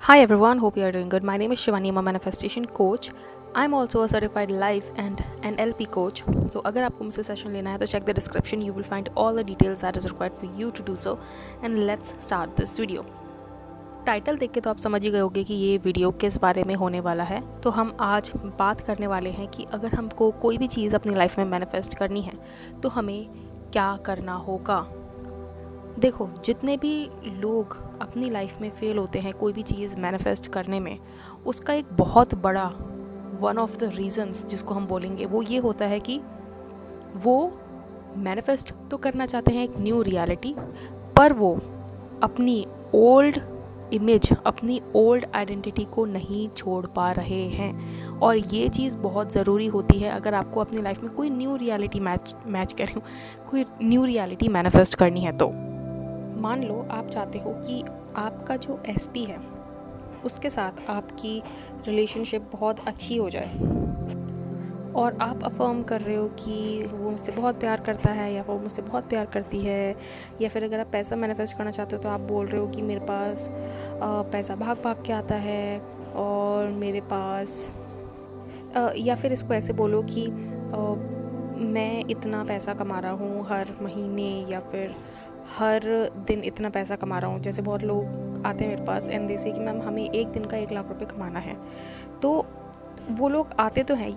Hi everyone, hope you are doing good. My name is Shivani, I'm a manifestation coach. I'm also a certified life and NLP coach. So अगर आपको मुझसे session लेना है तो check the description. You will find all the details that is required for you to do so. And let's start this video. Title देख के तो आप समझ ही गए होंगे कि ये वीडियो किस बारे में होने वाला है। तो हम आज बात करने वाले हैं कि अगर हमको कोई भी चीज़ अपनी लाइफ में मैनिफेस्ट करनी है तो हमें क्या करना होगा। देखो, जितने भी लोग अपनी लाइफ में फेल होते हैं कोई भी चीज़ मैनिफेस्ट करने में, उसका एक बहुत बड़ा वन ऑफ द रीजंस जिसको हम बोलेंगे वो ये होता है कि वो मैनिफेस्ट तो करना चाहते हैं एक न्यू रियलिटी, पर वो अपनी ओल्ड इमेज, अपनी ओल्ड आइडेंटिटी को नहीं छोड़ पा रहे हैं। और ये चीज़ बहुत ज़रूरी होती है अगर आपको अपनी लाइफ में कोई न्यू रियलिटी कोई न्यू रियलिटी मैनिफेस्ट करनी है। तो मान लो आप चाहते हो कि आपका जो एसपी है उसके साथ आपकी रिलेशनशिप बहुत अच्छी हो जाए, और आप अफर्म कर रहे हो कि वो मुझसे बहुत प्यार करता है या वो मुझसे बहुत प्यार करती है। या फिर अगर आप पैसा मैनिफेस्ट करना चाहते हो तो आप बोल रहे हो कि मेरे पास पैसा भाग भाग के आता है, और मेरे पास या फिर इसको ऐसे बोलो कि मैं इतना पैसा कमा रहा हूँ हर महीने, या फिर हर दिन इतना पैसा कमा रहा हूँ। जैसे बहुत लोग आते हैं मेरे पास एंड दे से कि मैम हमें एक दिन का 1 लाख रुपए कमाना है। तो वो लोग आते तो हैं,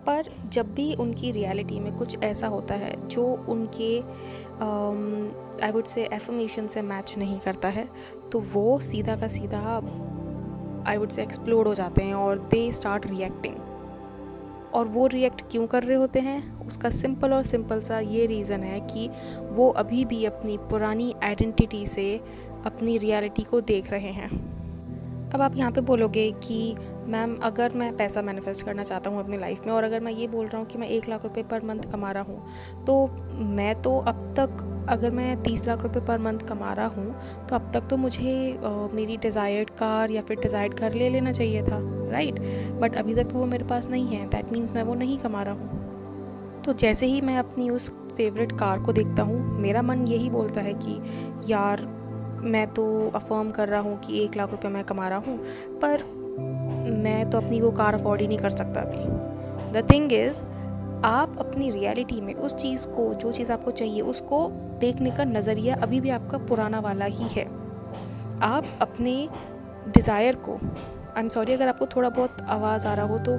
पर जब भी उनकी रियलिटी में कुछ ऐसा होता है जो उनके आई वुड से एफर्मेशन से मैच नहीं करता है, तो वो सीधा का सीधा आई वुड से एक्सप्लोड हो जाते हैं और दे स्टार्ट रिएक्टिंग। और वो रिएक्ट क्यों कर रहे होते हैं, उसका सिंपल सा ये रीज़न है कि वो अभी भी अपनी पुरानी आइडेंटिटी से अपनी रियलिटी को देख रहे हैं। अब आप यहाँ पे बोलोगे कि मैम अगर मैं पैसा मैनिफेस्ट करना चाहता हूँ अपनी लाइफ में, और अगर मैं ये बोल रहा हूँ कि मैं 1 लाख रुपए पर मंथ कमा रहा हूँ, तो मैं तो अब तक अगर मैं 30 लाख रुपए पर मंथ कमा रहा हूँ तो अब तक तो मुझे मेरी डिज़ायर्ड कार या फिर डिज़ायर्ड घर ले लेना चाहिए था, राइट? बट अभी तक तो वो मेरे पास नहीं है, दैट मीन्स मैं वो नहीं कमा रहा हूँ। तो जैसे ही मैं अपनी उस फेवरेट कार को देखता हूँ, मेरा मन यही बोलता है कि यार मैं तो अफर्म कर रहा हूँ कि 1 लाख रुपए मैं कमा रहा हूँ, पर मैं तो अपनी वो कार अफोर्ड ही नहीं कर सकता अभी। द थिंग इज़, आप अपनी रियलिटी में उस चीज़ को, जो चीज़ आपको चाहिए, उसको देखने का नज़रिया अभी भी आपका पुराना वाला ही है। आप अपने डिज़ायर को, आई एम सॉरी अगर आपको थोड़ा बहुत आवाज़ आ रहा हो तो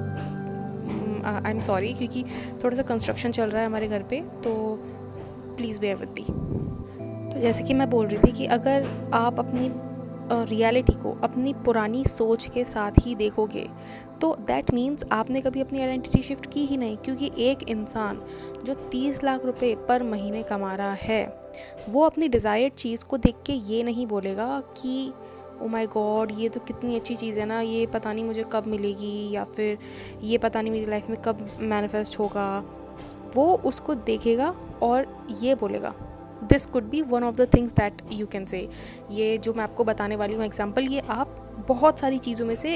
आई एम सॉरी, क्योंकि थोड़ा सा कंस्ट्रक्शन चल रहा है हमारे घर पे, तो प्लीज़ बेयर विद मी। तो जैसे कि मैं बोल रही थी कि अगर आप अपनी रियलिटी को अपनी पुरानी सोच के साथ ही देखोगे तो दैट मीन्स आपने कभी अपनी आइडेंटिटी शिफ्ट की ही नहीं। क्योंकि एक इंसान जो 30 लाख रुपए पर महीने कमा रहा है, वो अपनी डिज़ायर्ड चीज़ को देख के ये नहीं बोलेगा कि ओ माय गॉड ये तो कितनी अच्छी चीज़ है ना, ये पता नहीं मुझे कब मिलेगी, या फिर ये पता नहीं मेरी लाइफ में कब मैनिफेस्ट होगा। वो उसको देखेगा और ये बोलेगा, this could be one of the things that you can say. ये जो मैं आपको बताने वाली हूँ एग्जाम्पल, ये आप बहुत सारी चीज़ों में से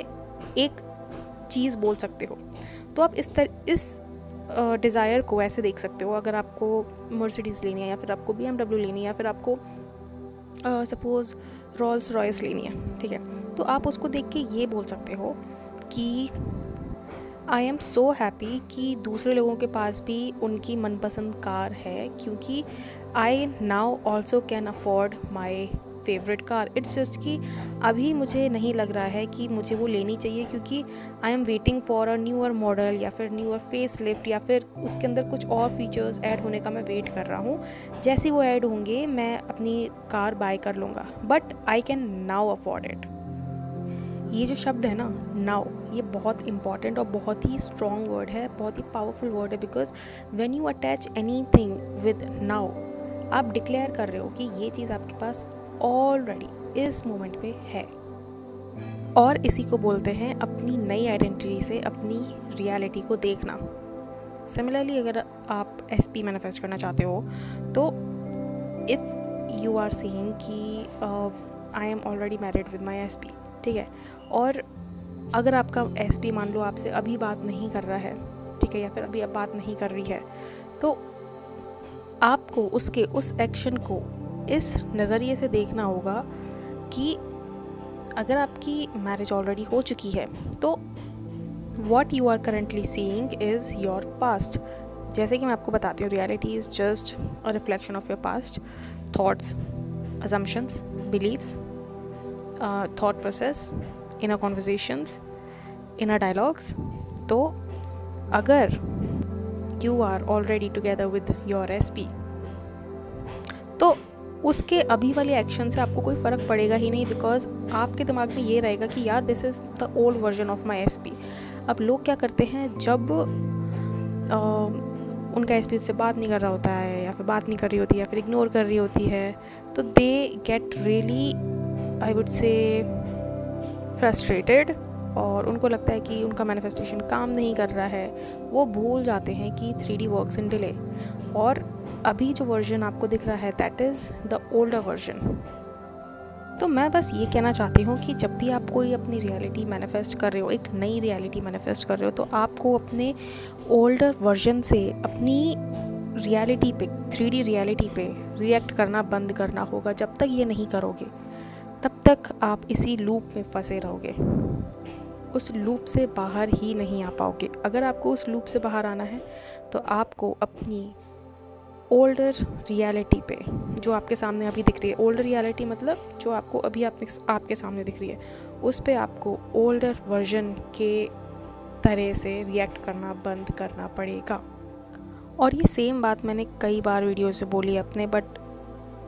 एक चीज़ बोल सकते हो। तो आप इस डिज़ायर को ऐसे देख सकते हो। अगर आपको मर्सिडीज़ लेनी है, या फिर आपको BMW लेनी है, या फिर आपको सपोज़ रोल्स रॉयस लेनी है, ठीक है, तो आप उसको देख के ये बोल सकते हो कि आई एम सो हैप्पी कि दूसरे लोगों के पास भी उनकी मनपसंद कार है, क्योंकि I now also can afford my favourite car. It's just कि अभी मुझे नहीं लग रहा है कि मुझे वो लेनी चाहिए, क्योंकि I am waiting for a newer model, या फिर न्यूअर फेस लिफ्ट, या फिर उसके अंदर कुछ और फीचर्स ऐड होने का मैं वेट कर रहा हूँ। जैसे वो ऐड होंगे मैं अपनी कार बाय कर लूँगा, but I can now afford it. ये जो शब्द है ना, नाउ, ये बहुत इंपॉर्टेंट और बहुत ही स्ट्रॉन्ग वर्ड है, बहुत ही पावरफुल वर्ड है। Because when you attach anything with now, आप डिक्लेयर कर रहे हो कि ये चीज़ आपके पास ऑलरेडी इस मोमेंट पे है। और इसी को बोलते हैं अपनी नई आइडेंटिटी से अपनी रियलिटी को देखना। सिमिलरली अगर आप एसपी मैनिफेस्ट करना चाहते हो, तो इफ़ यू आर सेइंग कि I am already married with my SP, ठीक है, और अगर आपका एसपी मान लो आपसे अभी बात नहीं कर रहा है, ठीक है, या फिर अभी आप बात नहीं कर रही है, तो आपको उसके उस एक्शन को इस नज़रिए से देखना होगा कि अगर आपकी मैरिज ऑलरेडी हो चुकी है तो what you are currently seeing is your past. जैसे कि मैं आपको बताती हूँ, reality is just a reflection of your past thoughts, assumptions, beliefs, thought process, inner conversations, inner dialogues। तो अगर you are already together with your SP तो उसके अभी वाले एक्शन से आपको कोई फ़र्क पड़ेगा ही नहीं, बिकॉज आपके दिमाग में ये रहेगा कि यार this is the old version of my SP। अब लोग क्या करते हैं, जब उनका SP उससे बात नहीं कर रहा होता है या फिर बात नहीं कर रही होती है या फिर इग्नोर कर रही होती है, तो they get really, I would say, frustrated, और उनको लगता है कि उनका मैनिफेस्टेशन काम नहीं कर रहा है। वो भूल जाते हैं कि 3D वर्क्स इन डिले, और अभी जो वर्जन आपको दिख रहा है that is the older version. तो मैं बस ये कहना चाहती हूँ कि जब भी आप कोई अपनी रियलिटी मैनिफेस्ट कर रहे हो, एक नई रियलिटी मैनिफेस्ट कर रहे हो, तो आपको अपने ओल्डर वर्जन से अपनी रियलिटी पे, 3D रियलिटी पे रिएक्ट करना बंद करना होगा। जब तक ये नहीं करोगे तब तक आप इसी लूप में फंसे रहोगे, उस लूप से बाहर ही नहीं आ पाओगे। अगर आपको उस लूप से बाहर आना है तो आपको अपनी ओल्डर रियलिटी पे, जो आपके सामने अभी दिख रही है, ओल्डर रियलिटी मतलब जो आपको अभी आपके सामने दिख रही है, उस पे आपको ओल्डर वर्जन के तरह से रिएक्ट करना बंद करना पड़ेगा। और ये सेम बात मैंने कई बार वीडियोस में बोली है अपने, बट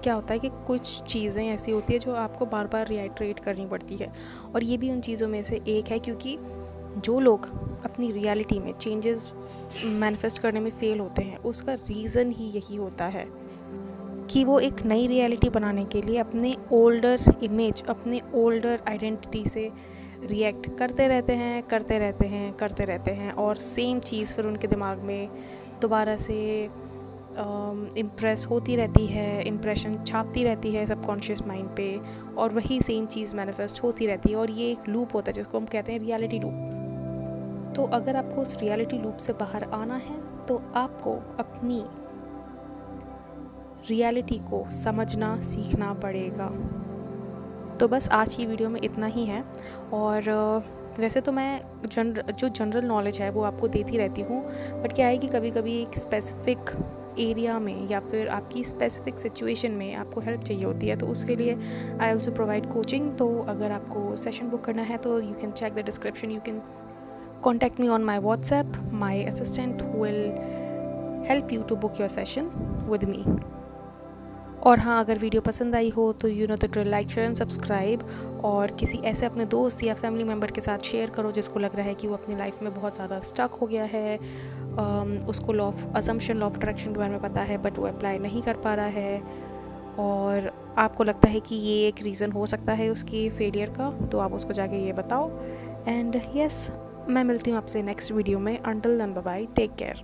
क्या होता है कि कुछ चीज़ें ऐसी होती है जो आपको बार बार रिआइट्रेट करनी पड़ती है, और ये भी उन चीज़ों में से एक है। क्योंकि जो लोग अपनी रियलिटी में चेंजेस मैनिफेस्ट करने में फेल होते हैं, उसका रीज़न ही यही होता है कि वो एक नई रियलिटी बनाने के लिए अपने ओल्डर इमेज, अपने ओल्डर आइडेंटिटी से रिएक्ट करते रहते हैं, और सेम चीज़ फिर उनके दिमाग में दोबारा से इम्प्रेस होती रहती है, इम्प्रेशन छापती रहती है सबकॉन्शियस माइंड पे, और वही सेम चीज़ मैनिफेस्ट होती रहती है, और ये एक लूप होता है जिसको हम कहते हैं रियलिटी लूप। तो अगर आपको उस रियलिटी लूप से बाहर आना है तो आपको अपनी रियलिटी को समझना सीखना पड़ेगा। तो बस आज की वीडियो में इतना ही है, और वैसे तो मैं जो जनरल नॉलेज है वो आपको देती रहती हूँ, बट क्या है कि कभी कभी एक स्पेसिफिक एरिया में या फिर आपकी स्पेसिफिक सिचुएशन में आपको हेल्प चाहिए होती है, तो उसके लिए आई ऑल्सो प्रोवाइड कोचिंग। तो अगर आपको सेशन बुक करना है तो you can check the description, you can contact me on my WhatsApp. My assistant will help you to book your session with me. और हाँ, अगर वीडियो पसंद आई हो तो you know the like, share and subscribe, और किसी ऐसे अपने दोस्त या फैमिली मेम्बर के साथ शेयर करो जिसको लग रहा है कि वो अपनी लाइफ में बहुत ज़्यादा स्टक हो गया है, उसको law of assumption, law of attraction के बारे में पता है बट वो अप्लाई नहीं कर पा रहा है, और आपको लगता है कि ये एक रीज़न हो सकता है उसकी फेलियर का, तो आप उसको जाके ये बताओ। एंड यस, मैं मिलती हूँ आपसे नेक्स्ट वीडियो में। Until then bye bye, take care.